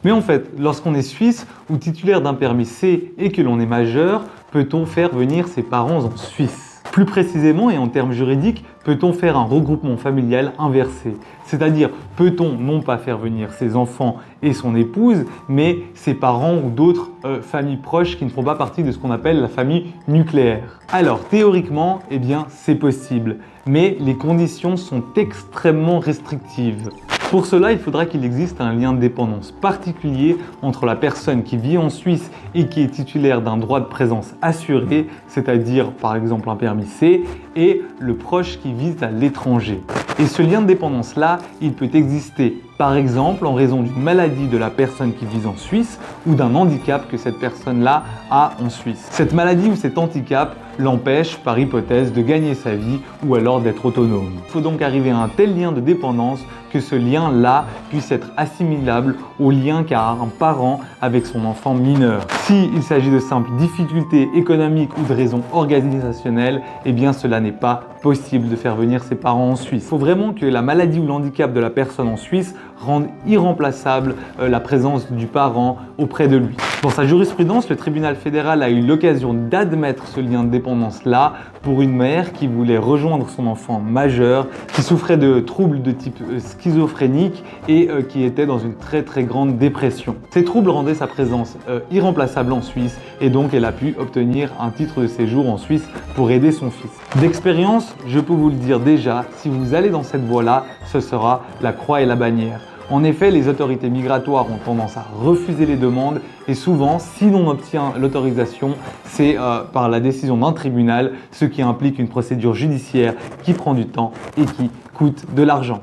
Mais en fait, lorsqu'on est suisse ou titulaire d'un permis C et que l'on est majeur, peut-on faire venir ses parents en Suisse? Plus précisément et en termes juridiques, peut-on faire un regroupement familial inversé? C'est-à-dire, peut-on non pas faire venir ses enfants et son épouse, mais ses parents ou d'autres familles proches qui ne font pas partie de ce qu'on appelle la famille nucléaire? Alors, théoriquement, eh bien, c'est possible, mais les conditions sont extrêmement restrictives. Pour cela, il faudra qu'il existe un lien de dépendance particulier entre la personne qui vit en Suisse et qui est titulaire d'un droit de présence assuré, c'est-à-dire par exemple un permis C, et le proche qui vit à l'étranger. Et ce lien de dépendance-là, il peut exister par exemple en raison d'une maladie de la personne qui vit en Suisse ou d'un handicap que cette personne-là a en Suisse. Cette maladie ou cet handicap l'empêche, par hypothèse, de gagner sa vie ou alors d'être autonome. Il faut donc arriver à un tel lien de dépendance que ce lien-là puisse être assimilable au lien qu'a un parent avec son enfant mineur. S'il s'agit de simples difficultés économiques ou de raisons organisationnelles, eh bien cela n'est pas possible de faire venir ses parents en Suisse. Il faut vraiment que la maladie ou l'handicap de la personne en Suisse rende irremplaçable la présence du parent auprès de lui. Dans sa jurisprudence, le tribunal fédéral a eu l'occasion d'admettre ce lien de dépendance-là pour une mère qui voulait rejoindre son enfant majeur, qui souffrait de troubles de type schizophrénique et qui était dans une très grande dépression. Ces troubles rendaient sa présence irremplaçable en Suisse et donc elle a pu obtenir un titre de séjour en Suisse pour aider son fils. D'expérience, je peux vous le dire déjà, si vous allez dans cette voie-là, ce sera la croix et la bannière. En effet, les autorités migratoires ont tendance à refuser les demandes et souvent, si l'on obtient l'autorisation, c'est par la décision d'un tribunal, ce qui implique une procédure judiciaire qui prend du temps et qui coûte de l'argent.